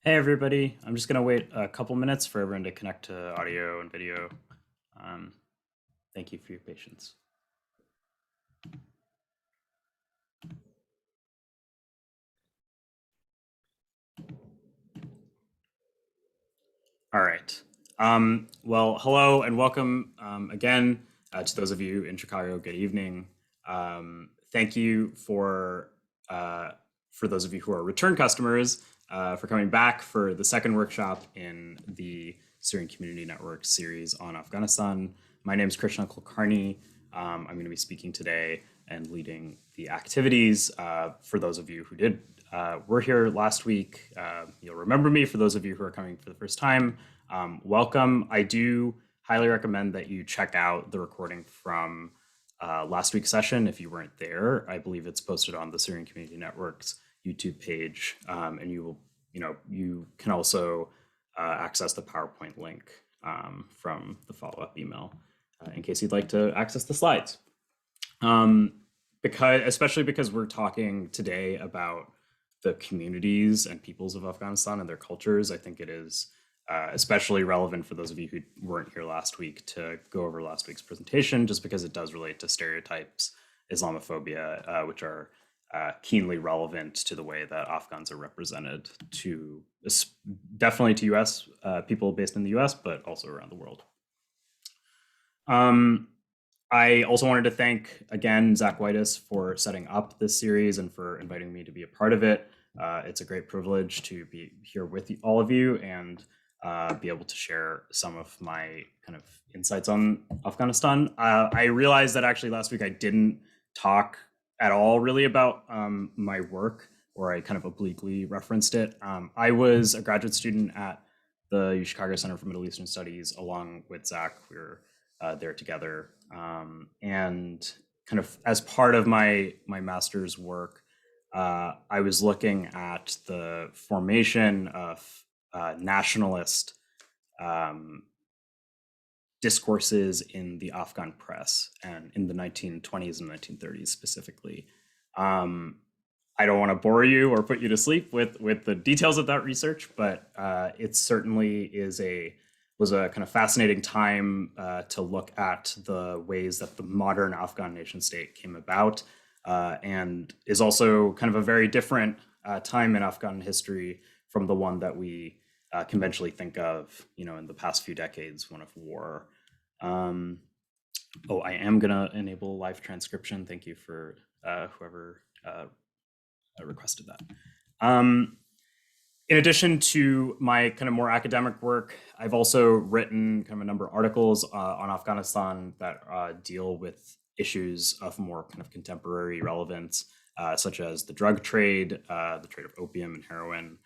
Hey everybody, I'm just gonna wait a couple minutes for everyone to connect to audio and video. Um, Thank you for your patience. All right. Well, hello and welcome again to those of you in Chicago. Good evening. Thank you for those of you who are return customers for coming back for the second workshop in the Syrian Community Network series on Afghanistan. My name is Krishna Kulkarni. I'm going to be speaking today and leading the activities. For those of you who were here last week, you'll remember me. For those of you who are coming for the first time, welcome. I do highly recommend that you check out the recording from last week's session if you weren't there. I believe it's posted on the Syrian Community Network's YouTube page, and you can also access the PowerPoint link from the follow-up email in case you'd like to access the slides. Especially because we're talking today about the communities and peoples of Afghanistan and their cultures, I think it is especially relevant for those of you who weren't here last week to go over last week's presentation, just because it does relate to stereotypes, Islamophobia, which are keenly relevant to the way that Afghans are represented to definitely to US people based in the US, but also around the world. I also wanted to thank again Zach Whitus for setting up this series and for inviting me to be a part of it. It's a great privilege to be here with all of you and be able to share some of my kind of insights on Afghanistan. I realized that actually last week I didn't talk at all really about my work, or I kind of obliquely referenced it. I was a graduate student at the Chicago Center for Middle Eastern Studies along with Zach. We were there together. And kind of as part of my master's work, I was looking at the formation of nationalist discourses in the Afghan press and in the 1920s and 1930s specifically. I don't want to bore you or put you to sleep with the details of that research, but it certainly was a kind of fascinating time to look at the ways that the modern Afghan nation state came about, and is also kind of a very different time in Afghan history from the one that we conventionally think of, in the past few decades, one of war. I am gonna enable live transcription. Thank you for whoever requested that. In addition to my kind of more academic work, I've also written kind of a number of articles on Afghanistan that deal with issues of more kind of contemporary relevance, such as the drug trade, the trade of opium and heroin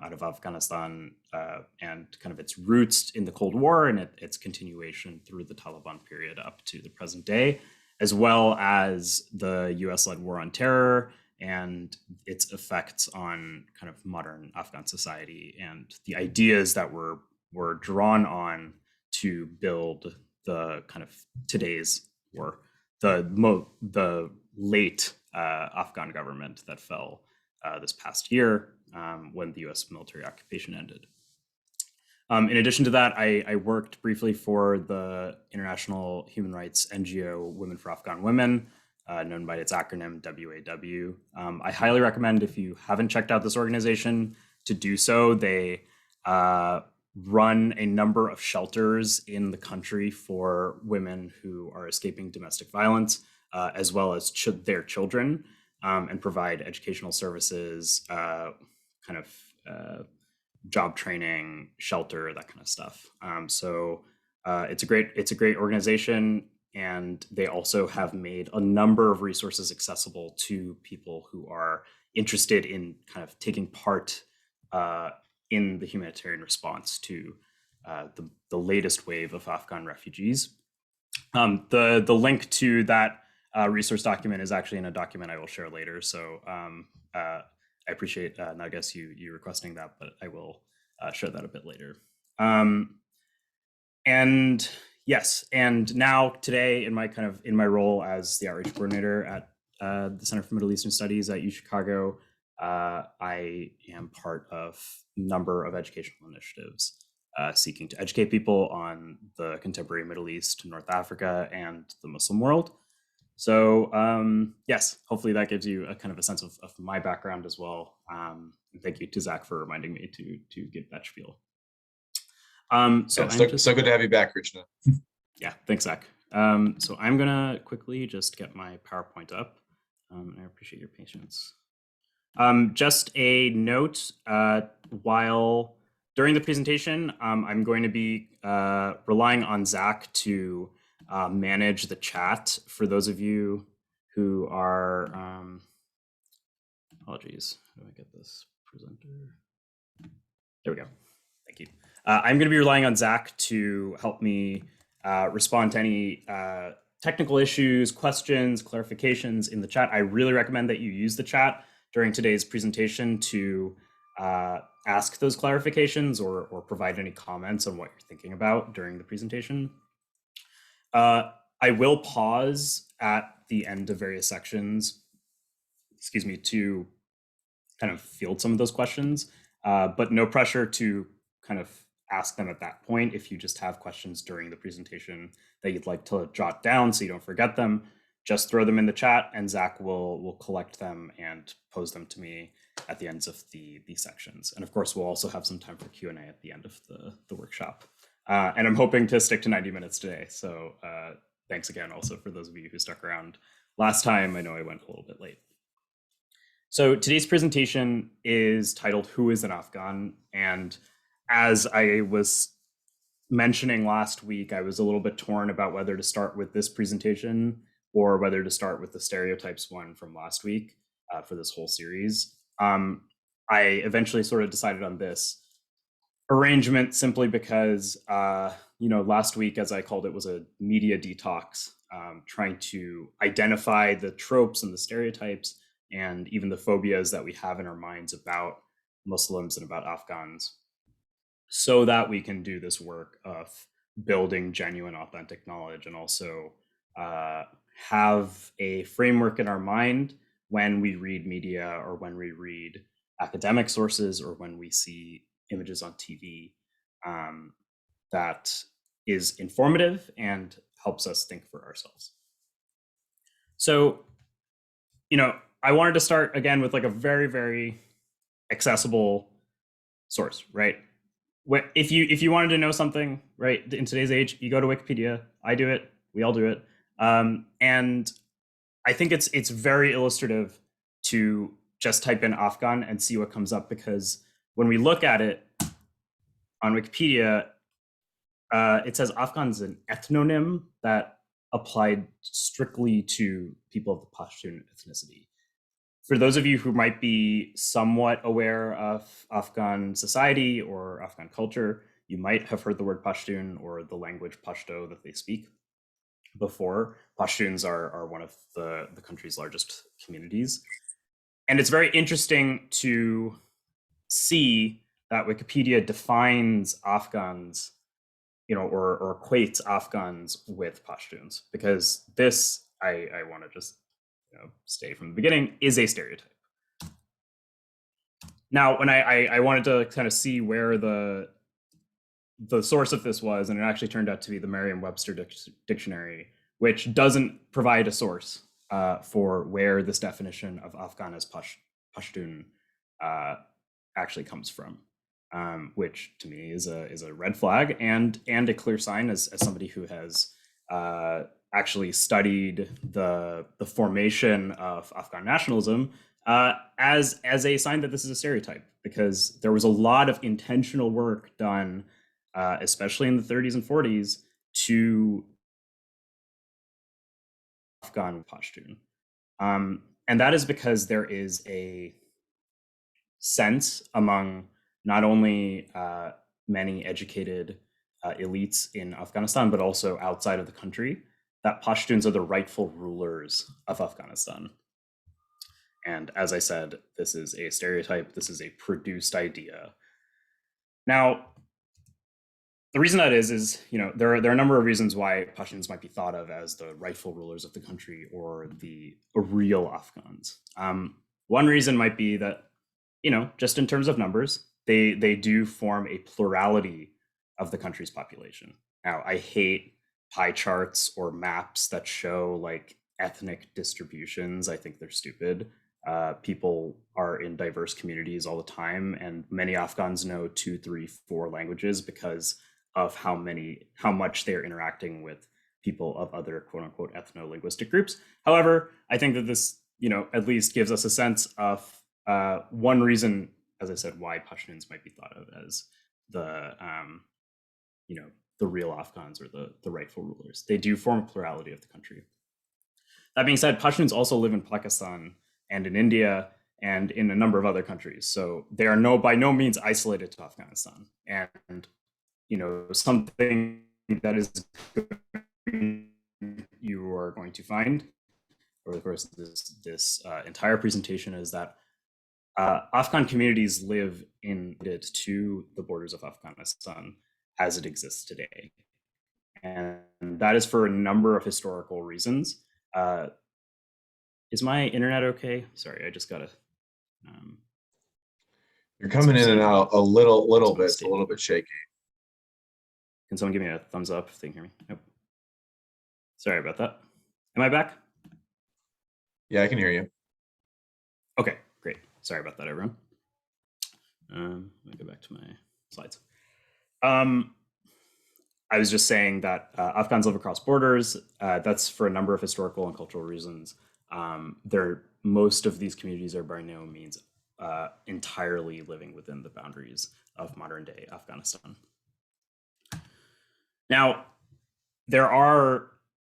out of Afghanistan, and kind of its roots in the Cold War and its continuation through the Taliban period up to the present day, as well as the US-led war on terror and its effects on kind of modern Afghan society and the ideas that were drawn on to build the kind of today's war, the late Afghan government that fell this past year when the US military occupation ended. In addition to that, I worked briefly for the international human rights NGO Women for Afghan Women, known by its acronym WAW. I highly recommend, if you haven't checked out this organization, to do so. They run a number of shelters in the country for women who are escaping domestic violence, as well as their children, and provide educational services, kind of job training, shelter, that kind of stuff. So it's a great organization. And they also have made a number of resources accessible to people who are interested in kind of taking part in the humanitarian response to the latest wave of Afghan refugees. The link to that resource document is actually in a document I will share later. So I appreciate Nagas you requesting that, but I will share that a bit later. And yes, and now today in my role as the outreach coordinator at the Center for Middle Eastern Studies at UChicago, I am part of a number of educational initiatives seeking to educate people on the contemporary Middle East, North Africa, and the Muslim world. So yes, hopefully that gives you a kind of a sense of my background as well. And thank you to Zach for reminding me to give that spiel. So good to have you back, Krishna. Yeah, thanks, Zach. So I'm gonna quickly just get my PowerPoint up. I appreciate your patience. Just a note, while during the presentation, I'm going to be relying on Zach to manage the chat for those of you who are, apologies, how do I get this presenter? There we go, thank you. I'm gonna be relying on Zach to help me respond to any technical issues, questions, clarifications in the chat. I really recommend that you use the chat during today's presentation to ask those clarifications or provide any comments on what you're thinking about during the presentation. I will pause at the end of various sections, excuse me, to kind of field some of those questions, but no pressure to kind of ask them at that point. If you just have questions during the presentation that you'd like to jot down so you don't forget them, just throw them in the chat and Zach will collect them and pose them to me at the ends of the sections. And of course, we'll also have some time for Q&A at the end of the workshop. And I'm hoping to stick to 90 minutes today. So thanks again also for those of you who stuck around last time. I know I went a little bit late. So today's presentation is titled Who is an Afghan? And as I was mentioning last week, I was a little bit torn about whether to start with this presentation or whether to start with the stereotypes one from last week for this whole series. I eventually sort of decided on this arrangement simply because, last week, as I called it, was a media detox, trying to identify the tropes and the stereotypes and even the phobias that we have in our minds about Muslims and about Afghans, so that we can do this work of building genuine, authentic knowledge and also have a framework in our mind when we read media or when we read academic sources or when we see images on TV that is informative and helps us think for ourselves. So, I wanted to start again with like a very, very accessible source, right? If you wanted to know something, right, in today's age, you go to Wikipedia. I do it. We all do it. And I think it's very illustrative to just type in Afghan and see what comes up, because when we look at it on Wikipedia, it says Afghan is an ethnonym that applied strictly to people of the Pashtun ethnicity. For those of you who might be somewhat aware of Afghan society or Afghan culture, you might have heard the word Pashtun or the language Pashto that they speak before. Pashtuns are one of the country's largest communities. And it's very interesting to see that Wikipedia defines Afghans, or equates Afghans with Pashtuns, because this, I want to just stay from the beginning, is a stereotype. Now, when I wanted to kind of see where the source of this was, and it actually turned out to be the Merriam-Webster dictionary, which doesn't provide a source for where this definition of Afghan as Pashtun actually comes from, which to me is a red flag and a clear sign as somebody who has actually studied the formation of Afghan nationalism as a sign that this is a stereotype, because there was a lot of intentional work done, especially in the 30s and 40s, to Afghan Pashtun. And that is because there is a sense among not only many educated elites in Afghanistan, but also outside of the country, that Pashtuns are the rightful rulers of Afghanistan. And as I said, this is a stereotype. This is a produced idea. Now, the reason that is there are a number of reasons why Pashtuns might be thought of as the rightful rulers of the country or the real Afghans. One reason might be that just in terms of numbers, they do form a plurality of the country's population. Now, I hate pie charts or maps that show like ethnic distributions. I think they're stupid. People are in diverse communities all the time, and many Afghans know 2, 3, 4 languages because of how much they're interacting with people of other quote unquote ethno-linguistic groups. However, I think that this, at least gives us a sense of one reason, as I said, why Pashtuns might be thought of as the, the real Afghans or the rightful rulers. They do form a plurality of the country. That being said, Pashtuns also live in Pakistan and in India and in a number of other countries. So they are by no means isolated to Afghanistan. And, something that is you are going to find over the course of this entire presentation is that Afghan communities live in it to the borders of Afghanistan as it exists today. And that is for a number of historical reasons. Is my internet okay? Sorry, I just gotta. You're coming in and out a little bit. It's a little bit shaky. Can someone give me a thumbs up if they can hear me? Nope. Sorry about that. Am I back? Yeah, I can hear you. Okay, great. Sorry about that, everyone. Let me go back to my slides. I was just saying that Afghans live across borders. That's for a number of historical and cultural reasons. Most of these communities are by no means entirely living within the boundaries of modern day Afghanistan. Now, there are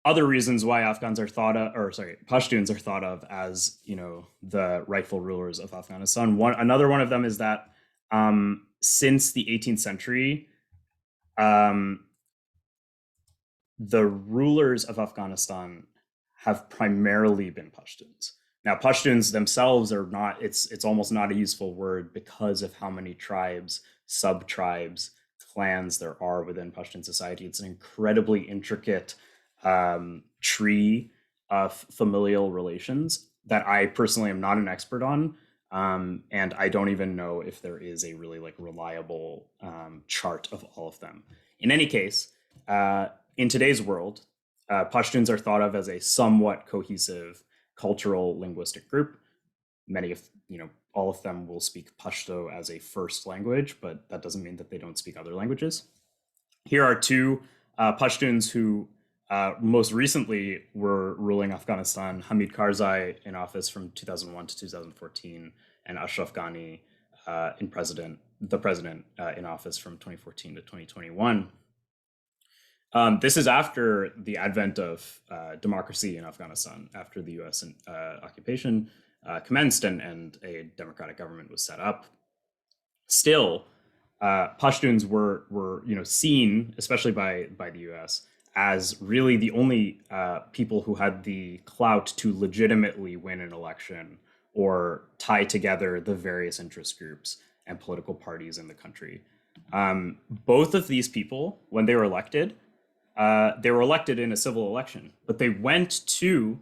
other reasons why Afghans are Pashtuns are thought of as, the rightful rulers of Afghanistan. Another one of them is that since the 18th century, the rulers of Afghanistan have primarily been Pashtuns. Now, Pashtuns themselves are not, it's almost not a useful word because of how many tribes, sub-tribes, clans there are within Pashtun society. It's an incredibly intricate tree of familial relations that I personally am not an expert on. And I don't even know if there is a really reliable chart of all of them. In any case, in today's world, Pashtuns are thought of as a somewhat cohesive cultural linguistic group. Many of, all of them will speak Pashto as a first language, but that doesn't mean that they don't speak other languages. Here are two Pashtuns who most recently were ruling Afghanistan: Hamid Karzai in office from 2001 to 2014, and Ashraf Ghani, the president in office from 2014 to 2021. This is after the advent of democracy in Afghanistan, after the U.S. Occupation commenced and a democratic government was set up. Still, Pashtuns were seen, especially by the U.S., as really the only people who had the clout to legitimately win an election or tie together the various interest groups and political parties in the country. Both of these people, when they were elected in a civil election, but they went to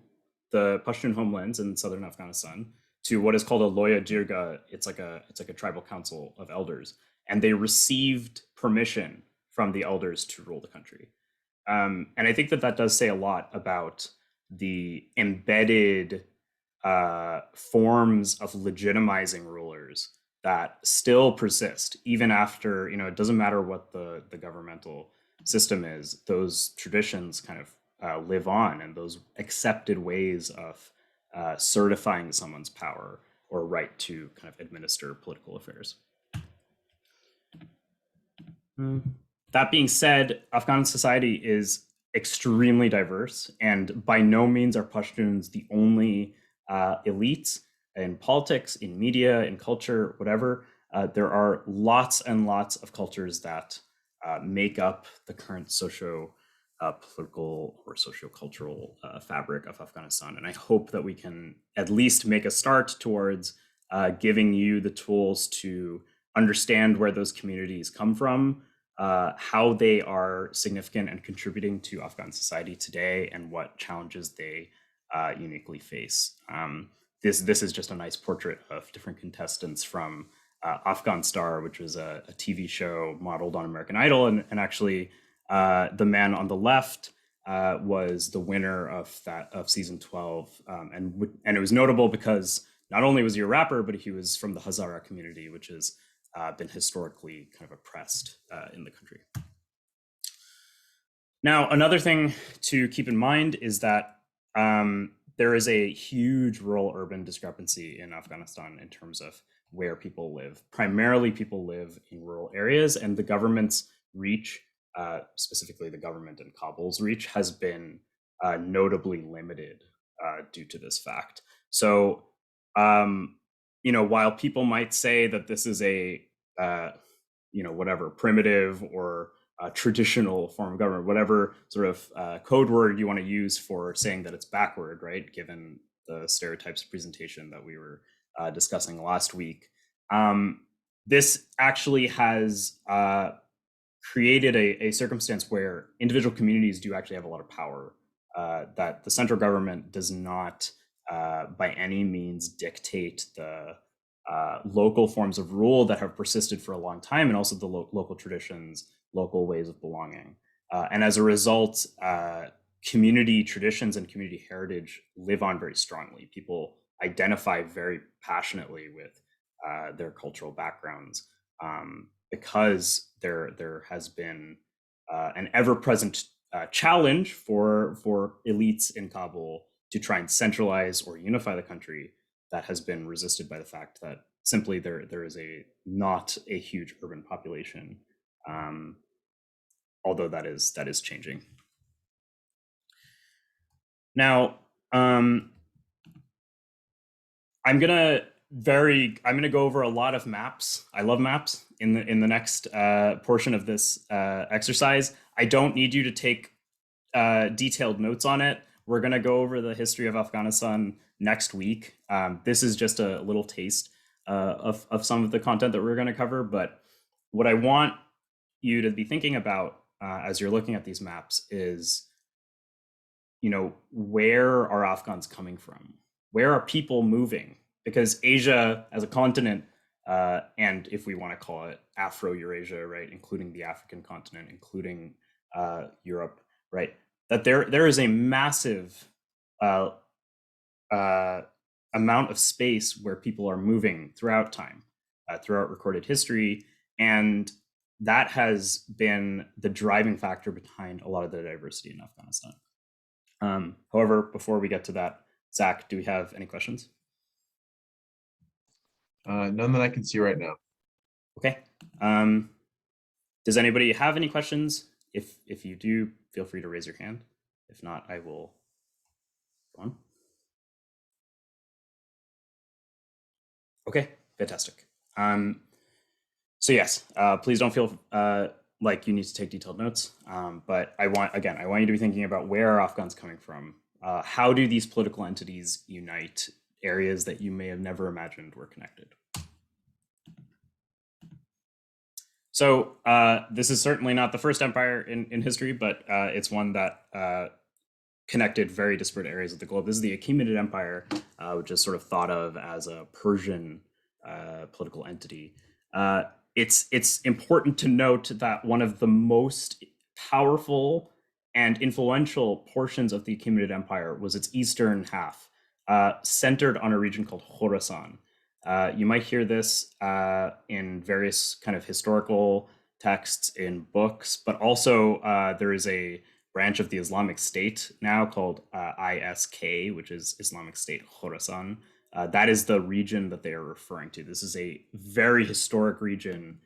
the Pashtun homelands in southern Afghanistan to what is called a Loya Jirga. It's like a tribal council of elders, and they received permission from the elders to rule the country. And I think that does say a lot about the embedded forms of legitimizing rulers that still persist even after, it doesn't matter what the governmental system is, those traditions kind of live on, and those accepted ways of certifying someone's power or right to kind of administer political affairs. That being said, Afghan society is extremely diverse, and by no means are Pashtuns the only elites in politics, in media, in culture, whatever. There are lots and lots of cultures that make up the current political or socio-cultural fabric of Afghanistan. And I hope that we can at least make a start towards giving you the tools to understand where those communities come from, how they are significant and contributing to Afghan society today, and what challenges they uniquely face. this is just a nice portrait of different contestants from Afghan Star, which was a TV show modeled on American Idol, and actually the man on the left was the winner of season 12, and it was notable because not only was he a rapper, but he was from the Hazara community, which has been historically kind of oppressed in the country. Now, another thing to keep in mind is that there is a huge rural-urban discrepancy in Afghanistan in terms of where people live. Primarily, people live in rural areas, and the government's reach, specifically the government in Kabul's reach, has been notably limited due to this fact. So, while people might say that this is a, whatever, primitive or traditional form of government, whatever sort of code word you want to use for saying that it's backward, right? Given the stereotypes of presentation that we were discussing last week. This actually has created a circumstance where individual communities do actually have a lot of power that the central government does not by any means dictate the local forms of rule that have persisted for a long time, and also the local traditions, local ways of belonging. And as a result, community traditions and community heritage live on very strongly. People identify very passionately with their cultural backgrounds because there has been an ever-present challenge for elites in Kabul to try and centralize or unify the country that has been resisted by the fact that simply there is not a huge urban population, although that is changing. Now, I'm gonna go over a lot of maps. I love maps in the next portion of this exercise. I don't need you to take detailed notes on it. We're gonna go over the history of Afghanistan next week. This is just a little taste of some of the content that we're going to cover. But what I want you to be thinking about as you're looking at these maps is, where are Afghans coming from? Where are people moving? Because Asia as a continent, and if we want to call it Afro-Eurasia, right, including the African continent, including Europe, right, that there is a massive amount of space where people are moving throughout time, throughout recorded history, and that has been the driving factor behind a lot of the diversity in Afghanistan. However, before we get to that, Zach, do we have any questions? None that I can see right now. Okay. Does anybody have any questions? If you do, feel free to raise your hand. If not, I will go on. Okay, fantastic. So yes, please don't feel like you need to take detailed notes. But I want you to be thinking about where are Afghans coming from? How do these political entities unite areas that you may have never imagined were connected? So this is certainly not the first empire in history, but it's one that connected very disparate areas of the globe. This is the Achaemenid Empire, which is sort of thought of as a Persian political entity. It's important to note that one of the most powerful and influential portions of the Achaemenid Empire was its eastern half, centered on a region called Khorasan. You might hear this in various kind of historical texts in books, but also there is a branch of the Islamic State now called ISK, which is Islamic State Khorasan. That is the region that they are referring to. This is a very historic region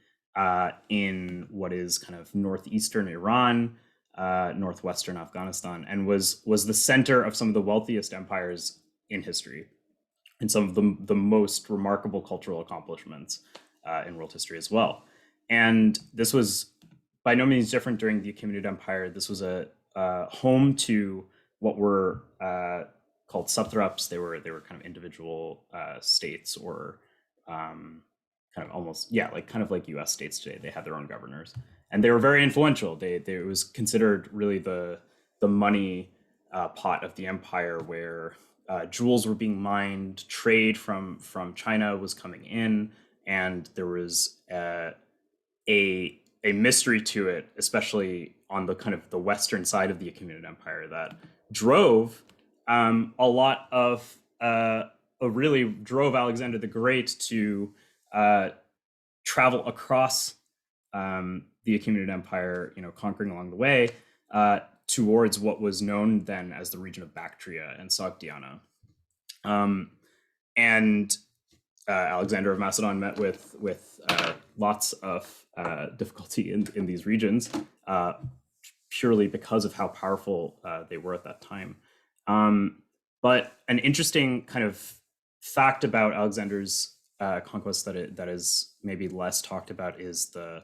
in what is kind of northeastern Iran, northwestern Afghanistan, and was the center of some of the wealthiest empires in history and some of the most remarkable cultural accomplishments in world history as well. And this was by no means different during the Achaemenid Empire. This was a home to what were called subthraps. They were kind of individual states, or kind of almost kind of like U.S. states today. They had their own governors, and they were very influential. It was considered really the money pot of the empire, where jewels were being mined, trade from China was coming in, and there was a mystery to it, especially on the kind of the western side of the Achaemenid Empire, that drove a lot of really drove Alexander the Great to travel across the Achaemenid Empire, conquering along the way towards what was known then as the region of Bactria and Sogdiana. And Alexander of Macedon met with lots of difficulty in these regions, purely because of how powerful they were at that time. But an interesting kind of fact about Alexander's conquest that is maybe less talked about is the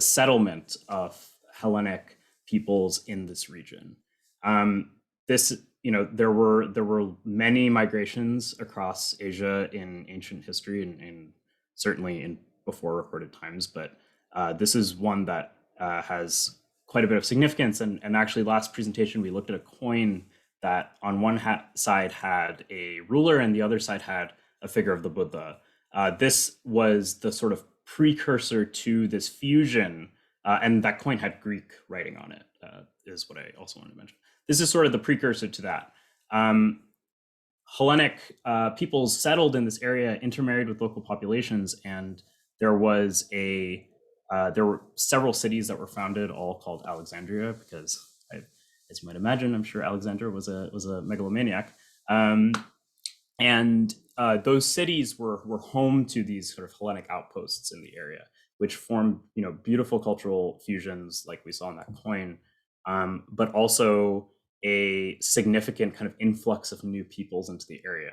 settlement of Hellenic peoples in this region. There were many migrations across Asia in ancient history and certainly in before recorded times, but this is one that has quite a bit of significance. And actually, last presentation we looked at a coin that on one side had a ruler and the other side had a figure of the Buddha. This was the sort of precursor to this fusion, and that coin had Greek writing on it, is what I also wanted to mention. This is sort of the precursor to that. Hellenic peoples settled in this area, intermarried with local populations, and there were several cities that were founded, all called Alexandria, because as you might imagine, I'm sure Alexander was a megalomaniac. And those cities were home to these sort of Hellenic outposts in the area, which formed beautiful cultural fusions like we saw in that coin, but also a significant kind of influx of new peoples into the area.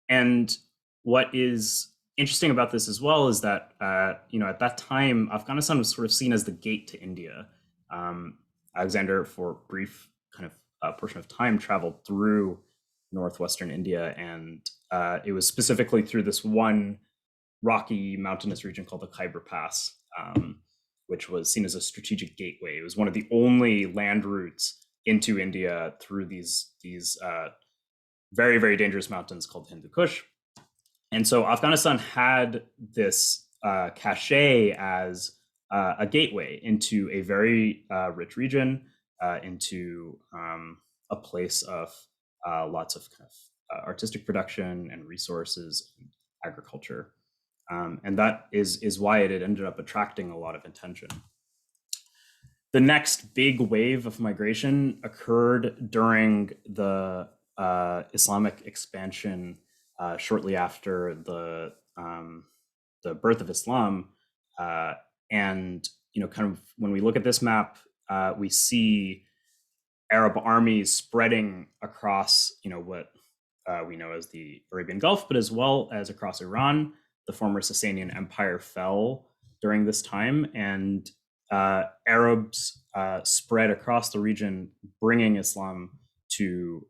And what is interesting about this as well is that at that time Afghanistan was sort of seen as the gate to India. Alexander, for a brief kind of portion of time, traveled through northwestern India, and it was specifically through this one rocky mountainous region called the Khyber Pass, which was seen as a strategic gateway. It was one of the only land routes into India through these very, very dangerous mountains called Hindu Kush. And so Afghanistan had this cachet as a gateway into a very rich region, into a place of lots of kind of artistic production and resources and agriculture. And that is why it ended up attracting a lot of attention. The next big wave of migration occurred during the Islamic expansion shortly after the birth of Islam. And kind of when we look at this map, we see Arab armies spreading across what we know as the Arabian Gulf, but as well as across Iran. The former Sasanian Empire fell during this time, and Arabs spread across the region, bringing Islam to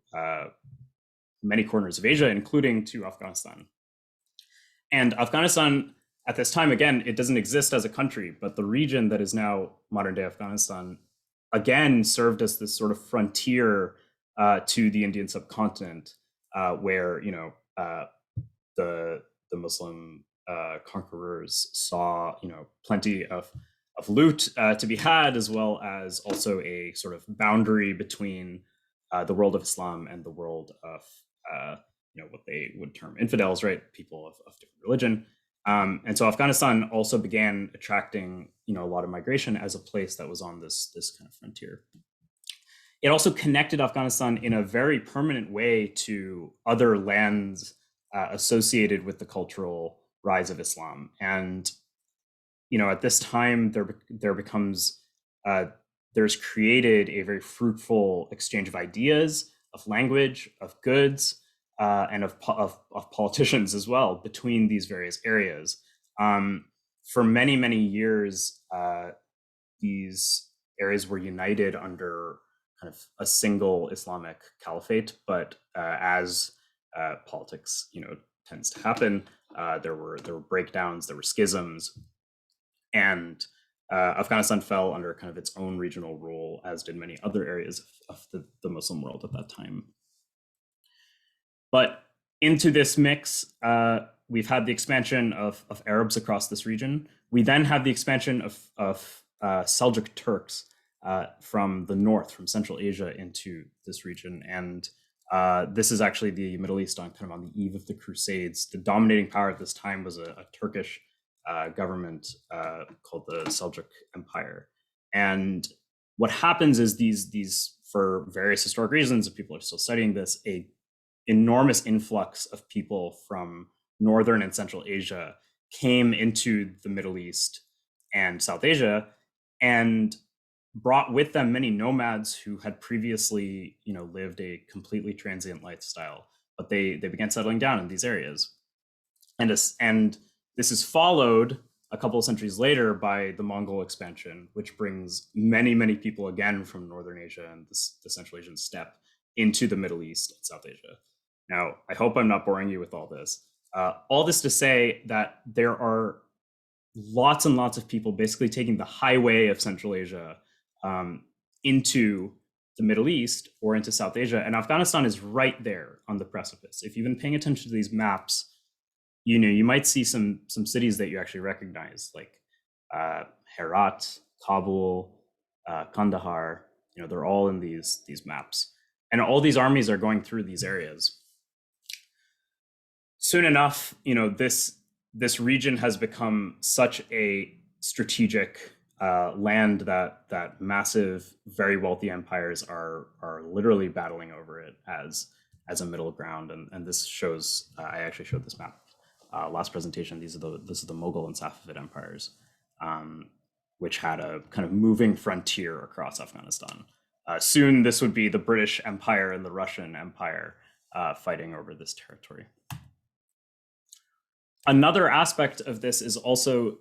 many corners of Asia, including to Afghanistan. And Afghanistan, at this time, again, it doesn't exist as a country, but the region that is now modern-day Afghanistan, again, served as this sort of frontier to the Indian subcontinent, where the Muslim conquerors saw plenty of loot to be had, as well as also a sort of boundary between the world of Islam and the world of what they would term infidels, right? People of different religion. And so Afghanistan also began attracting a lot of migration as a place that was on this kind of frontier. It also connected Afghanistan in a very permanent way to other lands associated with the cultural rise of Islam. And at this time, there's created a very fruitful exchange of ideas, of language, of goods, and of politicians as well between these various areas. For many, many years, these areas were united under kind of a single Islamic caliphate, but as politics, tends to happen, there were breakdowns, there were schisms, and Afghanistan fell under kind of its own regional rule, as did many other areas of the Muslim world at that time. But into this mix, we've had the expansion of Arabs across this region. We then have the expansion of Seljuk Turks from the north, from Central Asia into this region. And this is actually the Middle East on kind of on the eve of the Crusades. The dominating power at this time was a Turkish government called the Seljuk Empire. And what happens is these for various historic reasons, if people are still studying this, a enormous influx of people from northern and central Asia came into the Middle East and South Asia and brought with them many nomads who had previously, lived a completely transient lifestyle, but they began settling down in these areas. And this is followed a couple of centuries later by the Mongol expansion, which brings many, many people again from Northern Asia and the Central Asian steppe into the Middle East and South Asia. Now, I hope I'm not boring you with all this. All this to say that there are lots and lots of people basically taking the highway of Central Asia into the Middle East or into South Asia. And Afghanistan is right there on the precipice. If you've been paying attention to these maps, you might see some cities that you actually recognize, like Herat, Kabul, Kandahar. They're all in these maps. And all these armies are going through these areas. Soon enough, this region has become such a strategic land that massive, very wealthy empires are literally battling over it as a middle ground. And this shows. I actually showed this map last presentation. This is the Mughal and Safavid empires, which had a kind of moving frontier across Afghanistan. Soon, this would be the British Empire and the Russian Empire fighting over this territory. Another aspect of this is also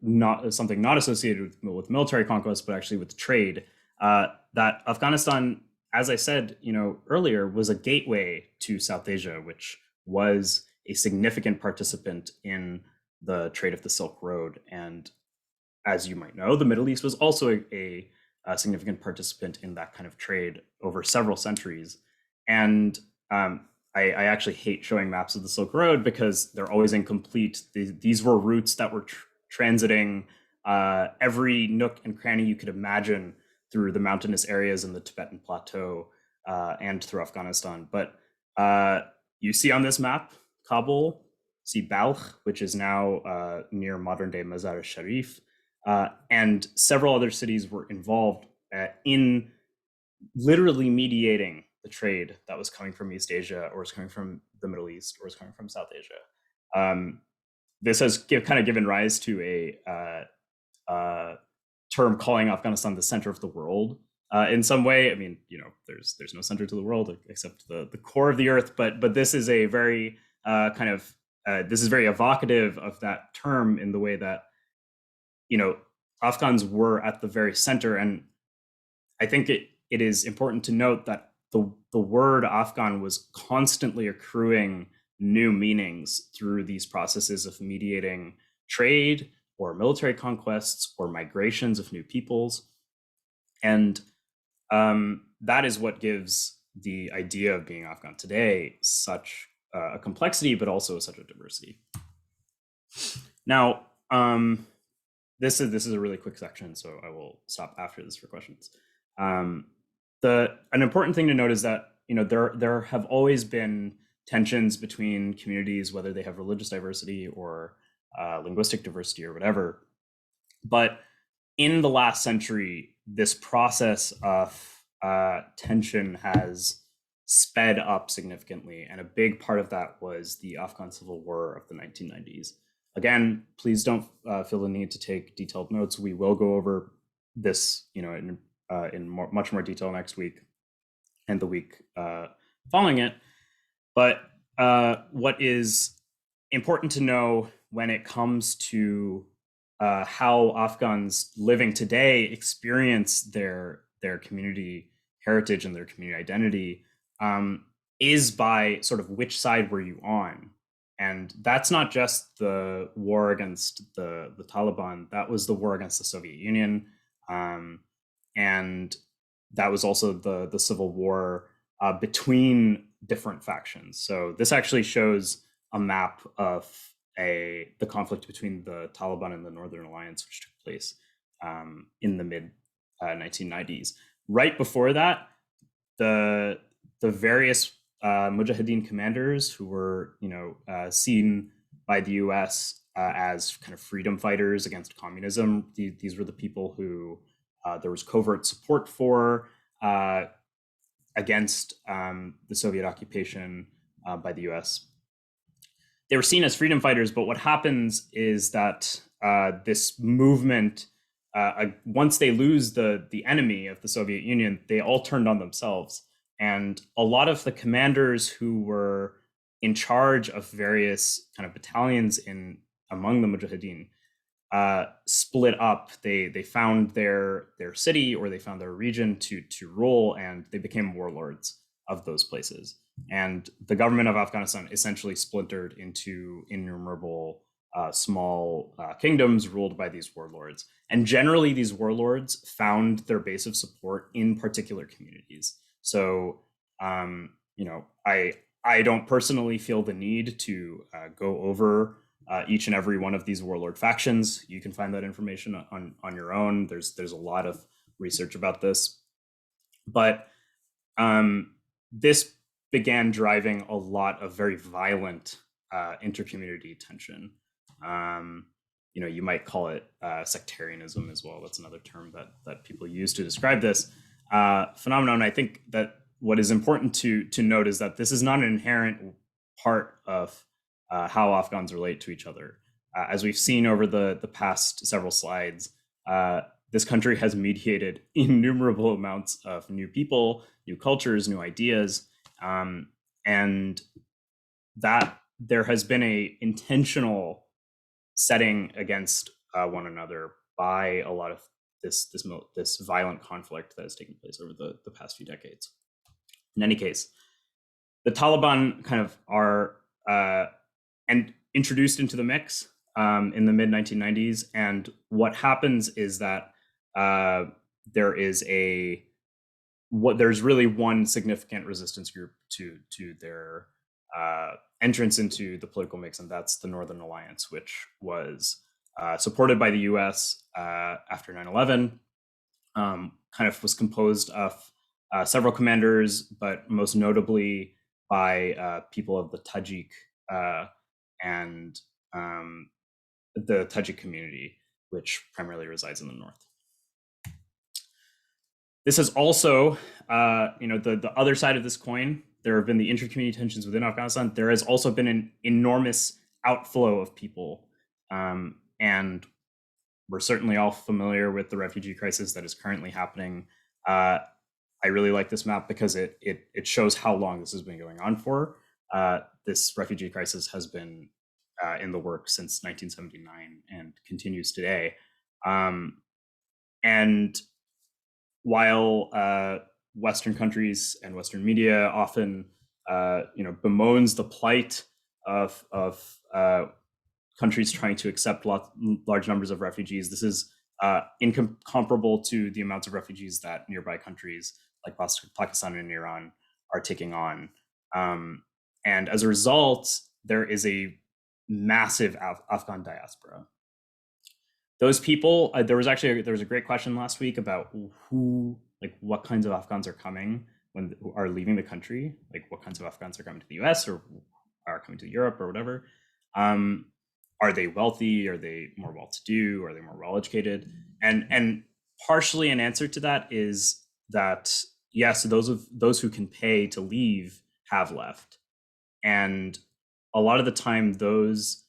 not something not associated with military conquest, but actually with trade. That Afghanistan, as I said, earlier, was a gateway to South Asia, which was a significant participant in the trade of the Silk Road. And as you might know, the Middle East was also a significant participant in that kind of trade over several centuries. And I actually hate showing maps of the Silk Road because they're always incomplete. These were routes that were transiting every nook and cranny you could imagine through the mountainous areas in the Tibetan Plateau and through Afghanistan. But you see on this map, Kabul, see Balkh, which is now near modern-day Mazar-e-Sharif, and several other cities were involved in literally mediating the trade that was coming from East Asia, or was coming from the Middle East, or was coming from South Asia. This has kind of given rise to a term calling Afghanistan the center of the world. In some way, I mean, there's no center to the world except the core of the earth. But this is a very this is very evocative of that term in the way that Afghans were at the very center. And I think it is important to note that the word Afghan was constantly accruing new meanings through these processes of mediating trade or military conquests or migrations of new peoples. And that is what gives the idea of being Afghan today such a complexity, but also such a diversity. Now, this is a really quick section, so I will stop after this for questions. An important thing to note is that there have always been tensions between communities, whether they have religious diversity or linguistic diversity or whatever. But in the last century, this process of tension has sped up significantly, and a big part of that was the Afghan Civil War of the 1990s. Again, please don't feel the need to take detailed notes. We will go over this, in much more detail next week and the week following it. But what is important to know when it comes to how Afghans living today experience their community heritage and their community identity is by sort of which side were you on. And that's not just the war against the Taliban, that was the war against the Soviet Union. And that was also the civil war between different factions. So this actually shows a map of the conflict between the Taliban and the Northern Alliance, which took place in the mid 1990s. Right before that, the various Mujahideen commanders who were seen by the U.S. As kind of freedom fighters against communism. These were the people who there was covert support for against the Soviet occupation by the U.S. They were seen as freedom fighters, but what happens is that this movement, once they lose the enemy of the Soviet Union, they all turned on themselves. And a lot of the commanders who were in charge of various kind of battalions among the Mujahideen split up. They found their city, or they found their region to rule, and they became warlords of those places. And the government of Afghanistan essentially splintered into innumerable small kingdoms ruled by these warlords. And generally, these warlords found their base of support in particular communities. So, I don't personally feel the need to go over each and every one of these warlord factions. You can find that information on your own. There's a lot of research about this, but this began driving a lot of very violent intercommunity tension. You might call it sectarianism as well. That's another term that people use to describe this phenomenon. I think that what is important to note is that this is not an inherent part of how Afghans relate to each other. As we've seen over the past several slides, this country has mediated innumerable amounts of new people, new cultures, new ideas, and that there has been a intentional setting against one another by a lot of this violent conflict that has taken place over the past few decades. In any case, the Taliban kind of are and introduced into the mix in the mid 1990s, and what happens is that there's really one significant resistance group to their entrance into the political mix, and that's the Northern Alliance, which was supported by the U.S. After 9/11. Kind of was composed of several commanders, but most notably by people of the Tajik and the Tajik community, which primarily resides in the north. This is also, the other side of this coin. There have been the intercommunity tensions within Afghanistan. There has also been an enormous outflow of people. And we're certainly all familiar with the refugee crisis that is currently happening. I really like this map because it shows how long this has been going on for. This refugee crisis has been in the works since 1979 and continues today. And while Western countries and Western media often, bemoans the plight of countries trying to accept large numbers of refugees, this is incomparable to the amounts of refugees that nearby countries like Pakistan and Iran are taking on. And as a result, there is a massive Afghan diaspora. Those people, there was a great question last week about what kinds of Afghans are coming who are leaving the country, like what kinds of Afghans are coming to the US or are coming to Europe or whatever. Are they wealthy? Are they more well-to-do? Are they more well-educated? And partially an answer to that is that yes, those who can pay to leave have left, and a lot of the time those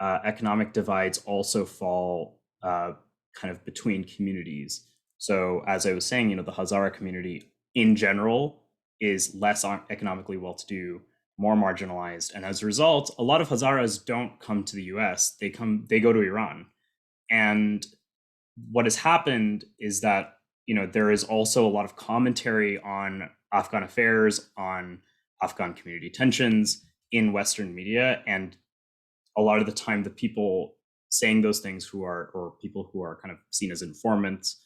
economic divides also fall kind of between communities. So as I was saying, the Hazara community in general is less economically well-to-do, more marginalized, and as a result, a lot of Hazaras don't come to the US. They go to Iran. And what has happened is that there is also a lot of commentary on Afghan affairs, on Afghan community tensions in Western media, and a lot of the time the people saying those things or people who are kind of seen as informants,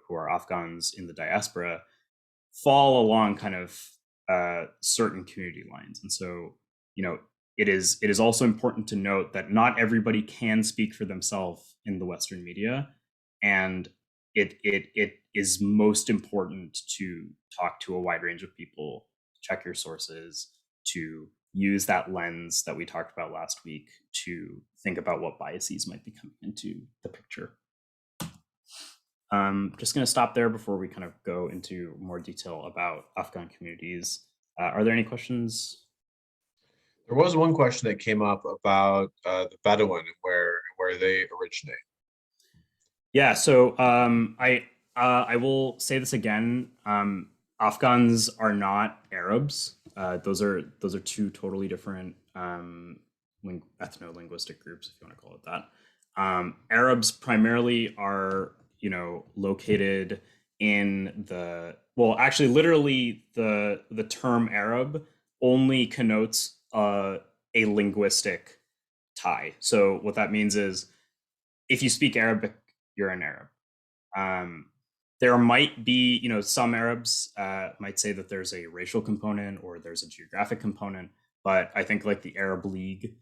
who are Afghans in the diaspora, fall along kind of certain community lines. And so, it is also important to note that not everybody can speak for themselves in the Western media, and it is most important to talk to a wide range of people, check your sources, to use that lens that we talked about last week to think about what biases might be coming into the picture. Just going to stop there before we kind of go into more detail about Afghan communities. Are there any questions? There was one question that came up about the Bedouin and where they originate. Yeah, so I will say this again. Afghans are not Arabs. Those are two totally different ethno-linguistic groups, if you want to call it that. Arabs primarily are located in actually literally the term Arab only connotes a linguistic tie. So what that means is if you speak Arabic, you're an Arab. There might be, some Arabs might say that there's a racial component or there's a geographic component, but I think like the Arab League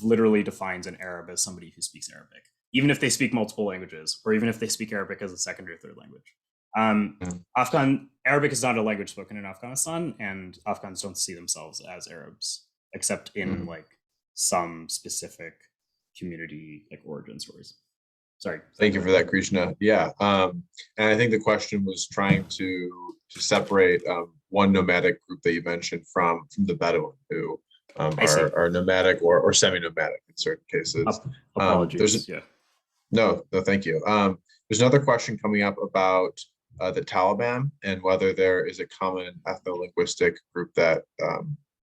literally defines an Arab as somebody who speaks Arabic, even if they speak multiple languages, or even if they speak Arabic as a second or third language. Arabic is not a language spoken in Afghanistan, and Afghans don't see themselves as Arabs, except in like some specific community like origin stories. Sorry. Thank you for that, Krishna. Yeah, and I think the question was trying to separate one nomadic group that you mentioned from the Bedouin, who are nomadic or semi-nomadic in certain cases. Apologies. No, thank you. There's another question coming up about the Taliban and whether there is a common ethno-linguistic group that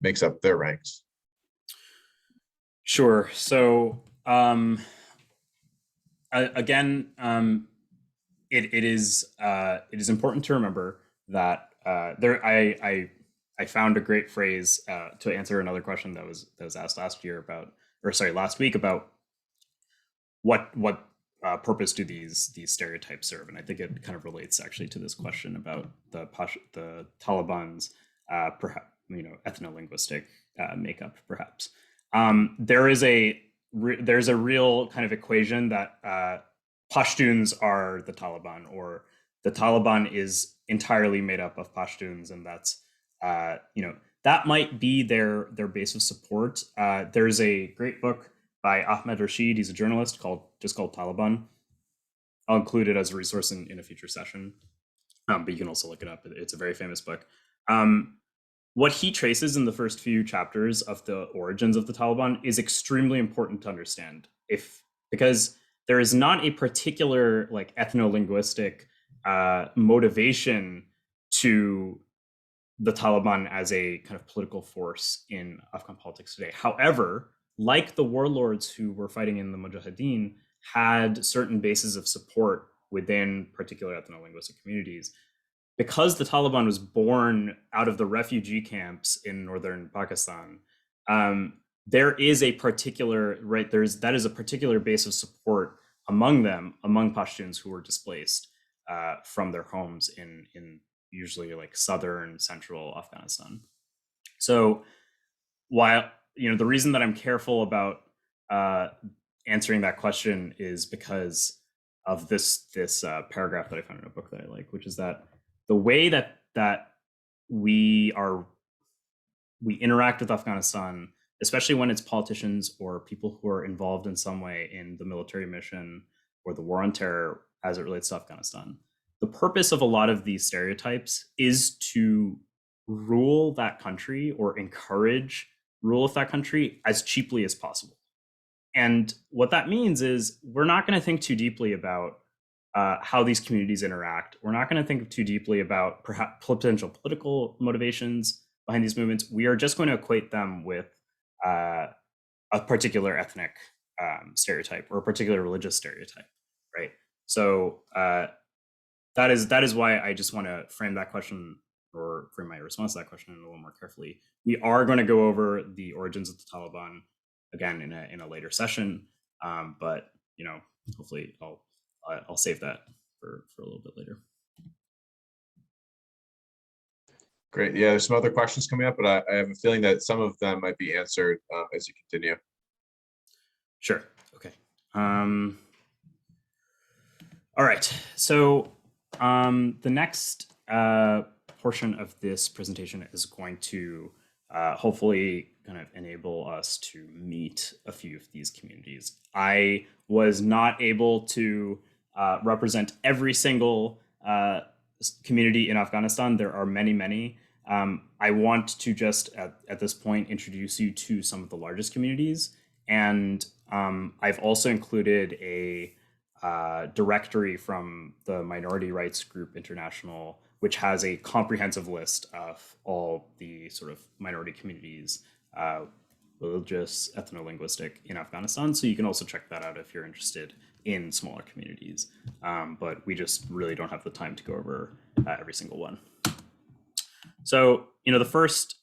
makes up their ranks. Sure. So again, it is important to remember that I found a great phrase to answer another question that was asked last week about what purpose do these stereotypes serve, and I think it kind of relates actually to this question about the Taliban's perhaps ethno-linguistic makeup. Perhaps there's a real kind of equation that Pashtuns are the Taliban, or the Taliban is entirely made up of Pashtuns, and that's that might be their base of support. There's a great book by Ahmed Rashid. He's a journalist called Taliban. I'll include it as a resource in a future session, but you can also look it up. It's a very famous book. What he traces in the first few chapters of the origins of the Taliban is extremely important to understand, because there is not a particular like ethno-linguistic motivation to the Taliban as a kind of political force in Afghan politics today. However, like the warlords who were fighting in the Mujahideen had certain bases of support within particular ethno-linguistic communities. Because the Taliban was born out of the refugee camps in northern Pakistan, there is a particular that is a particular base of support among Pashtuns who were displaced from their homes in usually like southern central Afghanistan. So while the reason that I'm careful about answering that question is because of this paragraph that I found in a book that I like, which is that the way that we interact with Afghanistan, especially when it's politicians or people who are involved in some way in the military mission or the war on terror as it relates to Afghanistan, the purpose of a lot of these stereotypes is to rule that country or encourage rule of that country as cheaply as possible. And what that means is we're not going to think too deeply about how these communities interact. We're not going to think too deeply about perhaps potential political motivations behind these movements. We are just going to equate them with a particular ethnic stereotype or a particular religious stereotype, right? So that is why I just want to frame that question, or frame my response to that question a little more carefully. We are going to go over the origins of the Taliban again in a later session, but hopefully I'll save that for a little bit later. Great. Yeah, there's some other questions coming up, but I have a feeling that some of them might be answered as you continue. Sure. Okay. All right. So the next portion of this presentation is going to hopefully kind of enable us to meet a few of these communities. I was not able to represent every single community in Afghanistan. There are many, many. I want to just at this point introduce you to some of the largest communities. And I've also included a directory from the Minority Rights Group International, which has a comprehensive list of all the sort of minority communities, religious, ethno-linguistic in Afghanistan. So you can also check that out if you're interested in smaller communities. But we just really don't have the time to go over every single one. So, the first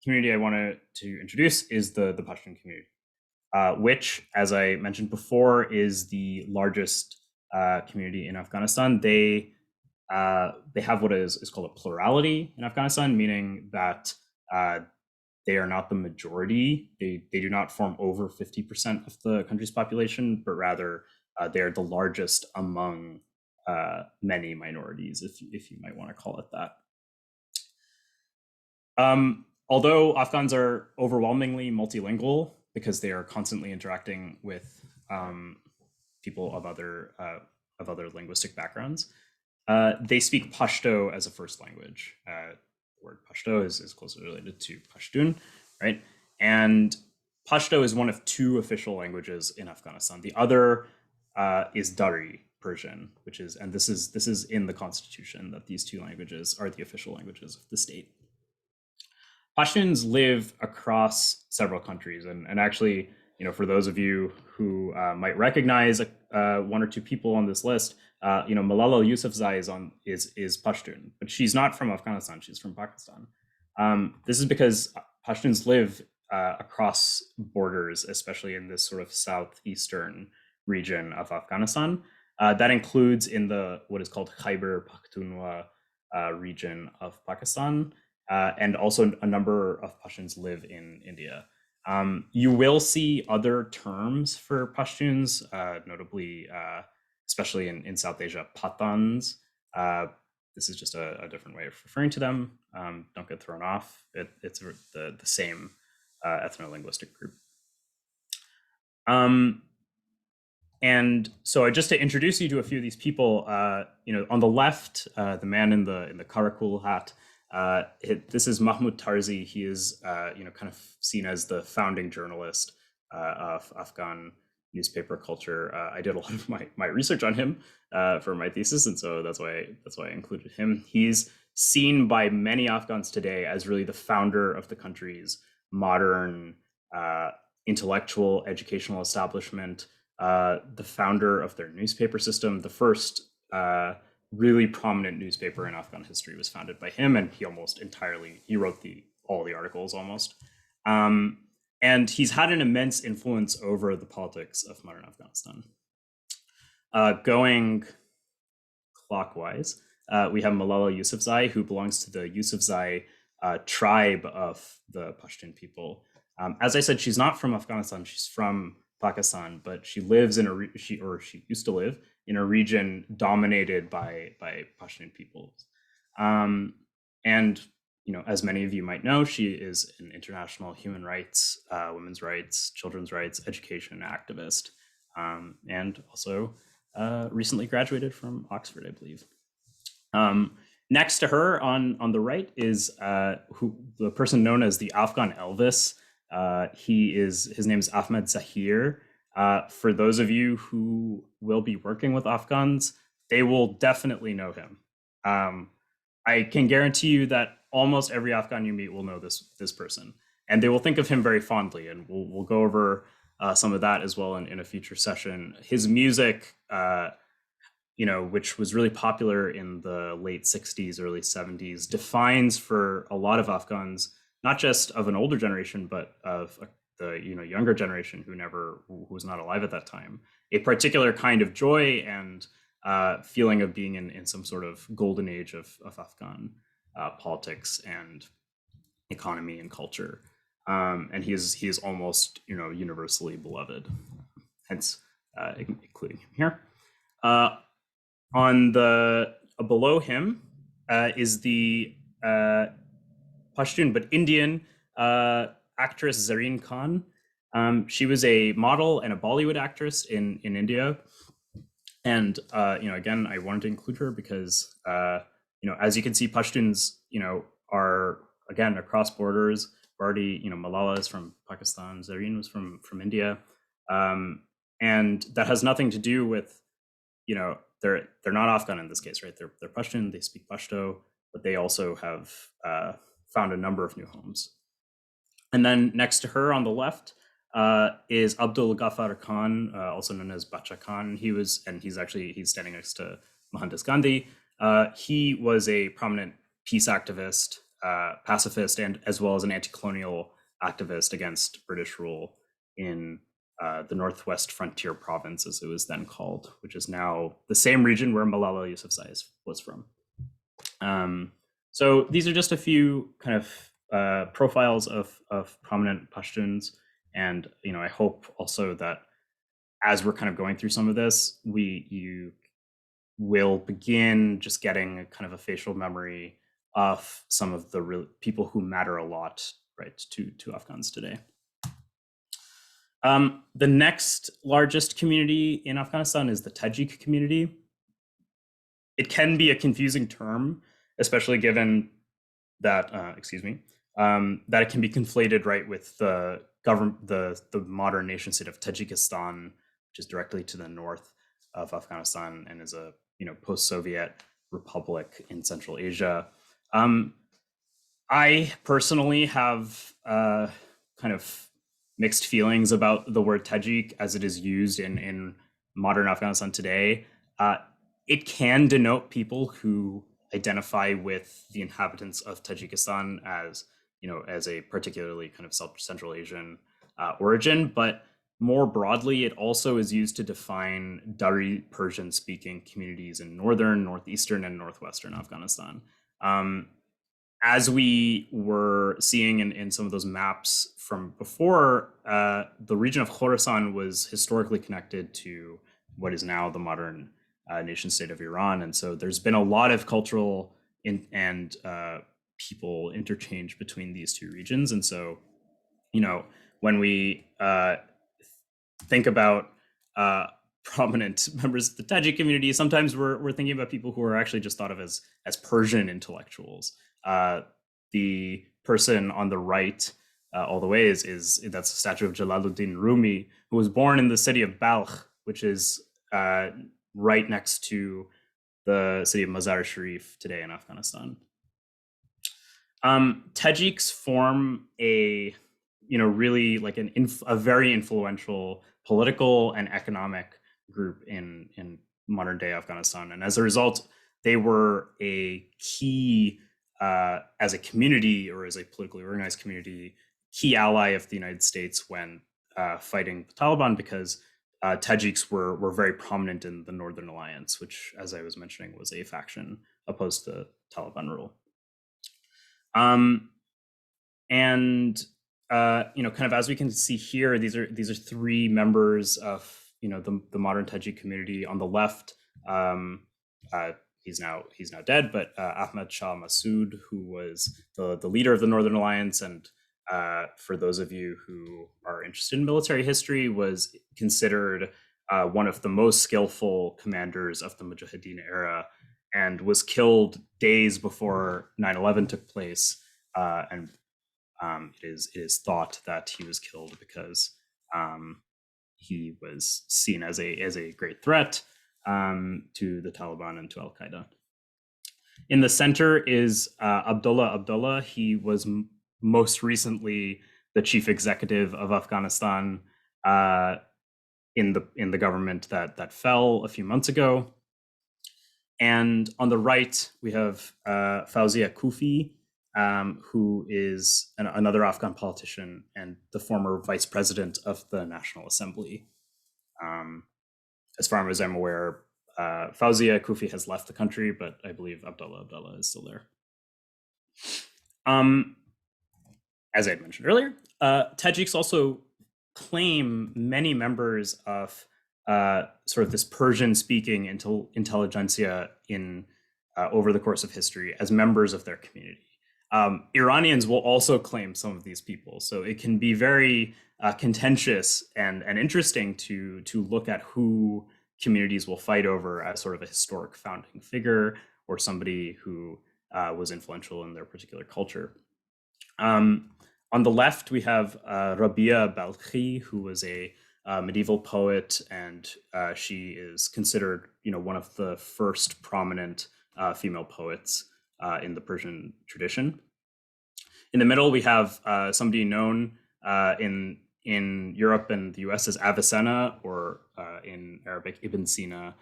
community I wanted to introduce is the Pashtun community, which, as I mentioned before, is the largest community in Afghanistan. They have what is called a plurality in Afghanistan, meaning that they are not the majority. They do not form over 50% of the country's population, but rather they are the largest among many minorities, if you might want to call it that. Although Afghans are overwhelmingly multilingual because they are constantly interacting with people of other linguistic backgrounds, they speak Pashto as a first language. The word Pashto is closely related to Pashtun, right? And Pashto is one of two official languages in Afghanistan. The other is Dari Persian, and this is in the constitution that these two languages are the official languages of the state. Pashtuns live across several countries, and actually, for those of you who might recognize one or two people on this list, Malala Yousafzai is Pashtun, but she's not from Afghanistan; she's from Pakistan. This is because Pashtuns live across borders, especially in this sort of southeastern region of Afghanistan. That includes in what is called Khyber Pakhtunkhwa region of Pakistan. And also a number of Pashtuns live in India. You will see other terms for Pashtuns, notably, especially in South Asia, Pathans. This is just a different way of referring to them. Don't get thrown off. It's the same ethno-linguistic group. And so just to introduce you to a few of these people, on the left, the man in the karakul hat, this is Mahmoud Tarzi. He is, kind of seen as the founding journalist of Afghan newspaper culture. I did a lot of my research on him for my thesis, and so that's why I included him. He's seen by many Afghans today as really the founder of the country's modern intellectual educational establishment, the founder of their newspaper system, the first really prominent newspaper in Afghan history was founded by him, and he wrote all the articles almost. And he's had an immense influence over the politics of modern Afghanistan. Going clockwise, we have Malala Yousafzai, who belongs to the Yousafzai tribe of the Pashtun people. As I said, she's not from Afghanistan; she's from Pakistan, but she lives in she used to live in a region dominated by Pashtun peoples. And as many of you might know, she is an international human rights, women's rights, children's rights, education activist, and also recently graduated from Oxford, I believe. Next to her on the right is the person known as the Afghan Elvis. His name is Ahmed Zahir. For those of you who will be working with Afghans, they will definitely know him. I can guarantee you that almost every Afghan you meet will know this person, and they will think of him very fondly. And we'll go over some of that as well in a future session. His music, which was really popular in the late 60s, early 70s, defines for a lot of Afghans, not just of an older generation, but of the younger generation who was not alive at that time, a particular kind of joy and feeling of being in some sort of golden age of Afghan politics and economy and culture. And he is almost universally beloved, hence including him here. On the below him is the Pashtun but Indian actress Zareen Khan. She was a model and a Bollywood actress in India, and again, I wanted to include her because as you can see, Pashtuns are again across borders. Already, Malala is from Pakistan, Zareen was from India, and that has nothing to do with they're not Afghan in this case, right? They're Pashtun, they speak Pashto, but they also have found a number of new homes. And then next to her on the left is Abdul Ghaffar Khan, also known as Bacha Khan. He's standing next to Mohandas Gandhi. He was a prominent peace activist, pacifist, and as well as an anti-colonial activist against British rule in the Northwest Frontier Province, as it was then called, which is now the same region where Malala Yousafzai was from. So these are just a few kind of profiles of prominent Pashtuns, and I hope also that as we're kind of going through some of this, you will begin just getting a kind of a facial memory of some of the real people who matter a lot, right, to Afghans today. The next largest community in Afghanistan is the Tajik community. It can be a confusing term, especially given that, that it can be conflated, right, with the modern nation state of Tajikistan, which is directly to the north of Afghanistan and is a post-Soviet republic in Central Asia. I personally have kind of mixed feelings about the word Tajik as it is used in modern Afghanistan today. It can denote people who identify with the inhabitants of Tajikistan as a particularly kind of Central Asian origin, but more broadly, it also is used to define Dari Persian-speaking communities in northern, northeastern, and northwestern Afghanistan. As we were seeing in some of those maps from before, the region of Khorasan was historically connected to what is now the modern nation state of Iran. And so there's been a lot of cultural and people interchange between these two regions. And so, when we think about prominent members of the Tajik community, sometimes we're thinking about people who are actually just thought of as Persian intellectuals. The person on the right all the way is that's a statue of Jalaluddin Rumi, who was born in the city of Balkh, which is right next to the city of Mazar Sharif today in Afghanistan. Tajiks form a really like a very influential political and economic group in modern day Afghanistan, and as a result, they were a key as a community or as a politically organized community, key ally of the United States when fighting the Taliban, because Tajiks were very prominent in the Northern Alliance, which, as I was mentioning, was a faction opposed to Taliban rule. And kind of as we can see here, these are three members of the modern Tajik community. On the left, he's now dead, but Ahmad Shah Massoud, who was the leader of the Northern Alliance, and for those of you who are interested in military history, was considered one of the most skillful commanders of the Mujahideen era, and was killed days before 9/11 took place. And it is thought that he was killed because he was seen as a great threat to the Taliban and to Al Qaeda. In the center is Abdullah Abdullah. He was most recently the chief executive of Afghanistan in the government that fell a few months ago. And on the right, we have Fawzia Kufi, who is another Afghan politician and the former vice president of the National Assembly. As far as I'm aware, Fawzia Kufi has left the country, but I believe Abdullah Abdullah is still there. As I had mentioned earlier, Tajiks also claim many members of sort of this Persian-speaking intelligentsia in over the course of history as members of their community. Iranians will also claim some of these people, so it can be very contentious and interesting to look at who communities will fight over as sort of a historic founding figure or somebody who was influential in their particular culture. On the left, we have Rabia Balkhi, who was a medieval poet, and she is considered, one of the first prominent female poets in the Persian tradition. In the middle, we have somebody known in Europe and the US as Avicenna, or in Arabic, Ibn Sina.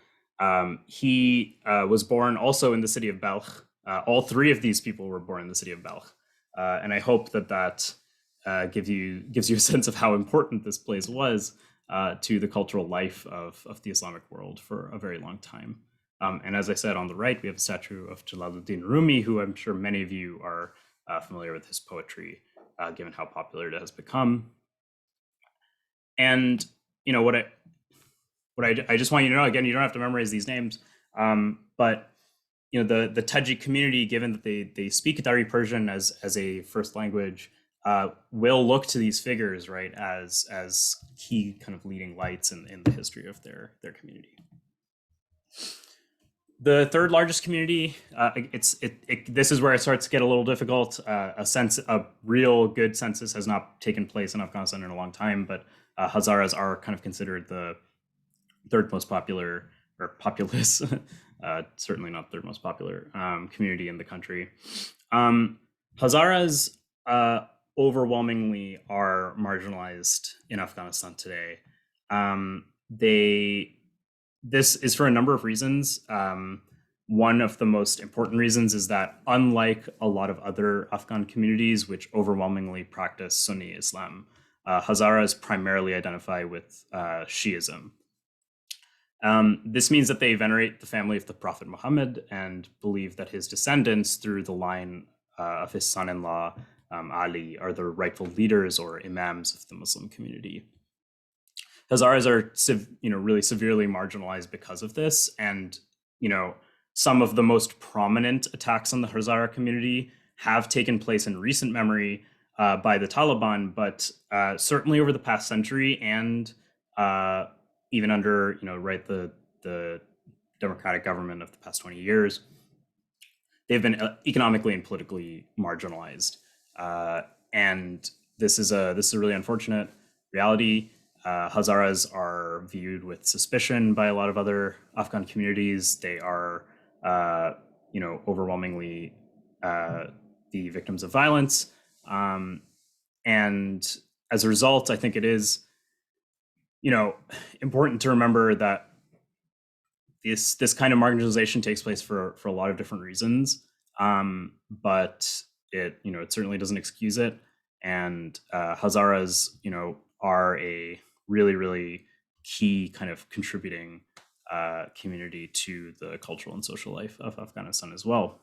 He was born also in the city of Balkh. All three of these people were born in the city of Balkh. And I hope that gives you a sense of how important this place was to the cultural life of the Islamic world for a very long time. And as I said, on the right, we have a statue of Jalaluddin Rumi, who I'm sure many of you are familiar with his poetry, given how popular it has become. And what I just want you to know, again, you don't have to memorize these names, but the Tajik community, given that they speak Dari Persian as a first language, will look to these figures, right, as key kind of leading lights in the history of their community. The third largest community, this is where it starts to get a little difficult. A real good census has not taken place in Afghanistan in a long time, but Hazaras are kind of considered the third most popular, or populous, certainly not third most popular community in the country. Hazaras overwhelmingly are marginalized in Afghanistan today. This is for a number of reasons. One of the most important reasons is that, unlike a lot of other Afghan communities, which overwhelmingly practice Sunni Islam, Hazaras primarily identify with Shiism. This means that they venerate the family of the Prophet Muhammad and believe that his descendants, through the line of his son-in-law, Ali, are the rightful leaders or imams of the Muslim community. Hazaras are, really severely marginalized because of this, and some of the most prominent attacks on the Hazara community have taken place in recent memory by the Taliban, but certainly over the past century, and even under the democratic government of the past 20 years, they've been economically and politically marginalized, and this is a really unfortunate reality. Hazaras are viewed with suspicion by a lot of other Afghan communities. They are, overwhelmingly the victims of violence. And as a result, I think it is, important to remember that this kind of marginalization takes place for a lot of different reasons. But it certainly doesn't excuse it. And Hazaras, are a really, really key kind of contributing community to the cultural and social life of Afghanistan as well.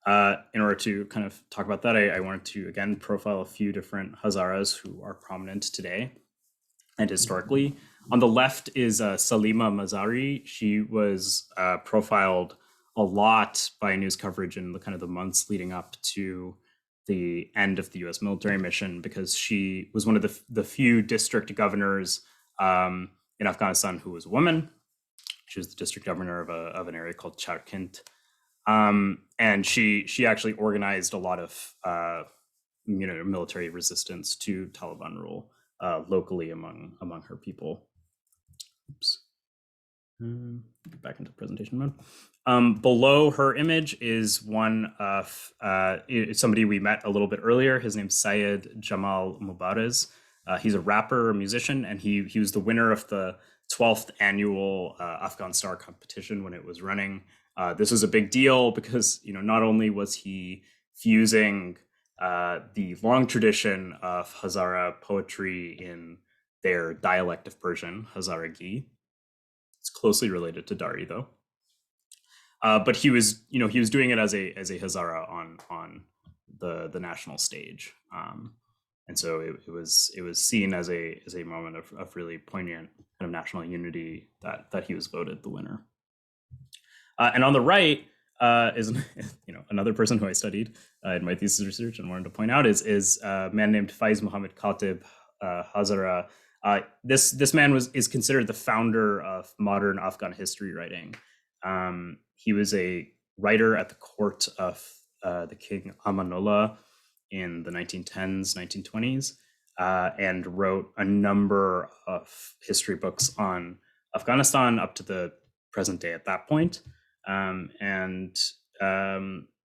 In order to kind of talk about that, I wanted to, again, profile a few different Hazaras who are prominent today and historically. On the left is Salima Mazari. She was profiled a lot by news coverage in the months leading up to the end of the U.S. military mission, because she was one of the few district governors in Afghanistan who was a woman. She was the district governor of an area called Charkint. And she actually organized a lot of military resistance to Taliban rule locally among her people. Oops. Get back into presentation mode. Below her image is one of somebody we met a little bit earlier. His name's Syed Jamal Mubarez. He's a rapper, a musician, and he was the winner of the 12th annual Afghan Star competition when it was running. This was a big deal because not only was he fusing the long tradition of Hazara poetry in their dialect of Persian, Hazaragi. It's closely related to Dari, though. But he was, he was doing it as a Hazara on the national stage, and so it was seen as a moment of really poignant kind of national unity that he was voted the winner. And on the right is another person who I studied in my thesis research and wanted to point out is a man named Faiz Muhammad Khatib Hazara. This man is considered the founder of modern Afghan history writing. He was a writer at the court of the king Amanullah in the 1910s, 1920s, and wrote a number of history books on Afghanistan up to the present day at that point.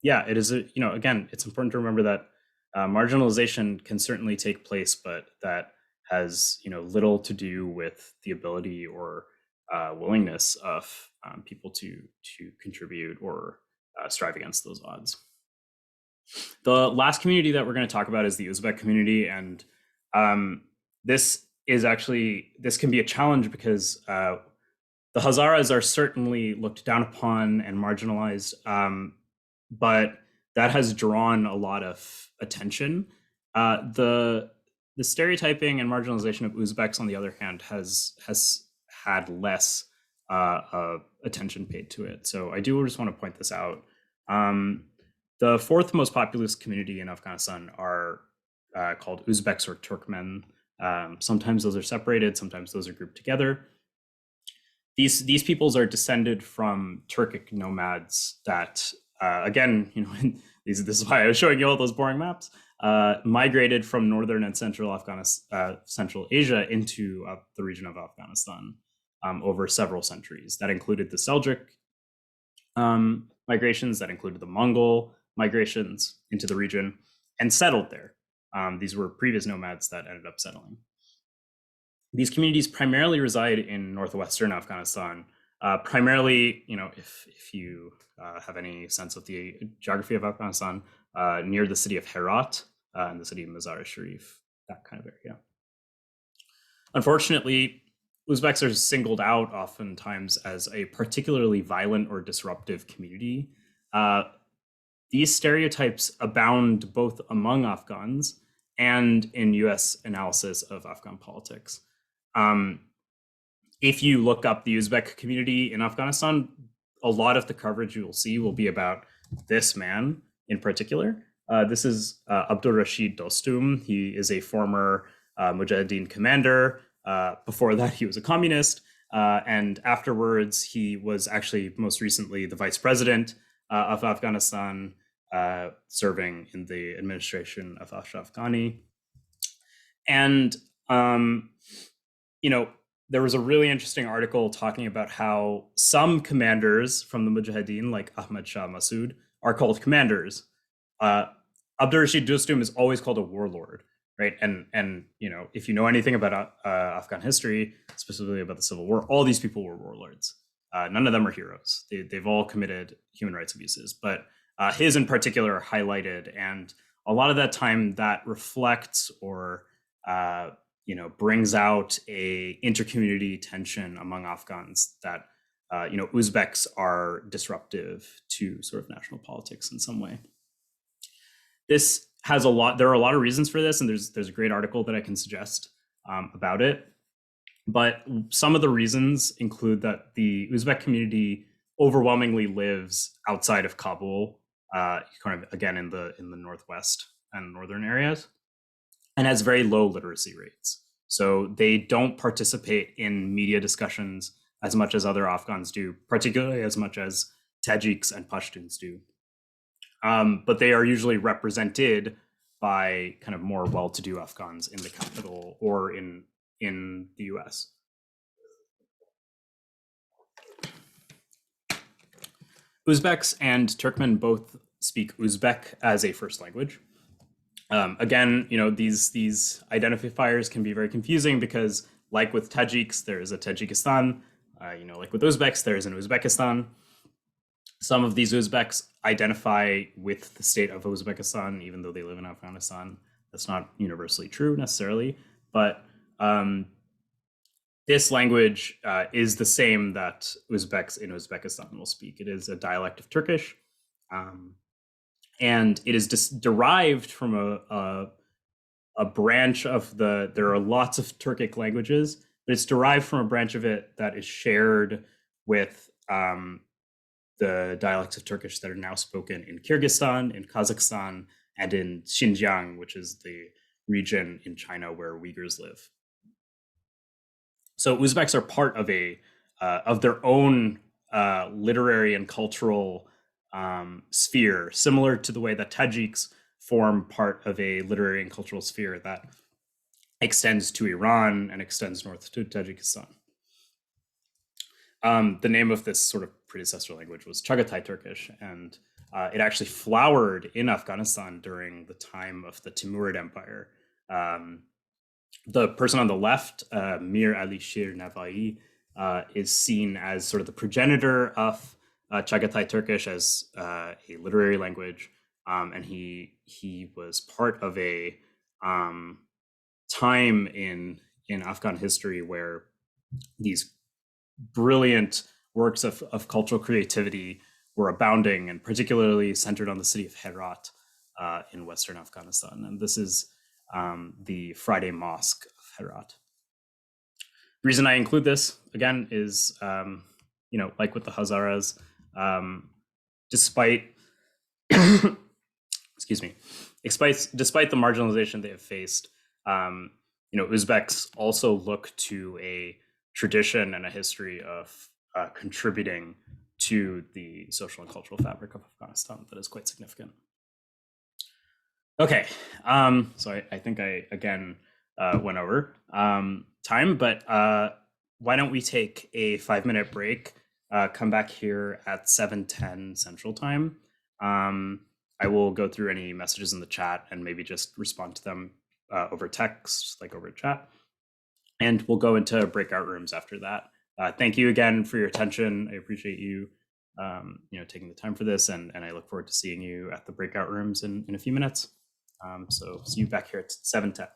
It is again, it's important to remember that marginalization can certainly take place, but that has little to do with the ability or willingness of people to contribute or strive against those odds. The last community that we're going to talk about is the Uzbek community, and this can be a challenge because the Hazaras are certainly looked down upon and marginalized, but that has drawn a lot of attention. The stereotyping and marginalization of Uzbeks, on the other hand, has had less attention paid to it. So I do just want to point this out. The fourth most populous community in Afghanistan are called Uzbeks or Turkmen. Sometimes those are separated, sometimes those are grouped together. These peoples are descended from Turkic nomads that, again, this is why I was showing you all those boring maps, migrated from northern and central Central Asia into the region of Afghanistan over several centuries. That included the Seljuk migrations, that included the Mongol migrations into the region, and settled there. These were previous nomads that ended up settling. These communities primarily reside in northwestern Afghanistan. Primarily, if you have any sense of the geography of Afghanistan, near the city of Herat and the city of Mazar-e-Sharif, that kind of area. Unfortunately, Uzbeks are singled out oftentimes as a particularly violent or disruptive community. These stereotypes abound both among Afghans and in US analysis of Afghan politics. If you look up the Uzbek community in Afghanistan, a lot of the coverage you will see will be about this man in particular. This is Abdur Rashid Dostum. He is a former Mujahideen commander. Before that, he was a communist. And afterwards, he was actually most recently the vice president of Afghanistan, serving in the administration of Ashraf Ghani. And there was a really interesting article talking about how some commanders from the Mujahideen, like Ahmad Shah Massoud, are called commanders. Abdur Rashid Dostum is always called a warlord, right? And if you know anything about Afghan history, specifically about the Civil War, all these people were warlords. None of them are heroes. They've all committed human rights abuses, but his in particular are highlighted, and a lot of that time that reflects or brings out a intercommunity tension among Afghans that Uzbeks are disruptive to sort of national politics in some way. This has there are a lot of reasons for this, and there's a great article that I can suggest about it. But some of the reasons include that the Uzbek community overwhelmingly lives outside of Kabul, kind of again in the northwest and northern areas, and has very low literacy rates. So they don't participate in media discussions as much as other Afghans do, particularly as much as Tajiks and Pashtuns do. But they are usually represented by kind of more well-to-do Afghans in the capital or in the US. Uzbeks and Turkmen both speak Uzbek as a first language. Again, these identifiers can be very confusing because, like with Tajiks, there is a Tajikistan. Like with Uzbeks, there is an Uzbekistan. Some of these Uzbeks identify with the state of Uzbekistan, even though they live in Afghanistan. That's not universally true necessarily, but this language is the same that Uzbeks in Uzbekistan will speak. It is a dialect of Turkish, and it is derived from a branch of the. There are lots of Turkic languages, but it's derived from a branch of it that is shared with the dialects of Turkish that are now spoken in Kyrgyzstan, in Kazakhstan, and in Xinjiang, which is the region in China where Uyghurs live. So Uzbeks are part of their own literary and cultural sphere, similar to the way that Tajiks form part of a literary and cultural sphere that extends to Iran and extends north to Tajikistan. The name of this sort of predecessor language was Chagatai Turkish, and it actually flowered in Afghanistan during the time of the Timurid Empire. The person on the left, Mir Ali Shir Navai, is seen as sort of the progenitor of Chagatai Turkish as a literary language, and he was part of a time in Afghan history where these brilliant works of cultural creativity were abounding, and particularly centered on the city of Herat in Western Afghanistan. And this is the Friday Mosque of Herat. The reason I include this again is, like with the Hazaras, despite excuse me, despite the marginalization they have faced, Uzbeks also look to a tradition and a history of contributing to the social and cultural fabric of Afghanistan that is quite significant. Okay, so I think I again went over time, but why don't we take a 5-minute break, come back here at 7:10 Central Time. I will go through any messages in the chat and maybe just respond to them over text, like over chat. And we'll go into breakout rooms after that. Thank you again for your attention. I appreciate you, taking the time for this, and I look forward to seeing you at the breakout rooms in a few minutes. So see you back here at 7:10.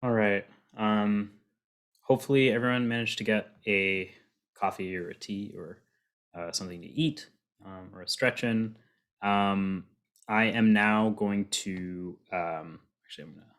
All right. Hopefully everyone managed to get a coffee or a tea or something to eat or a stretch in. I am now going to actually I'm gonna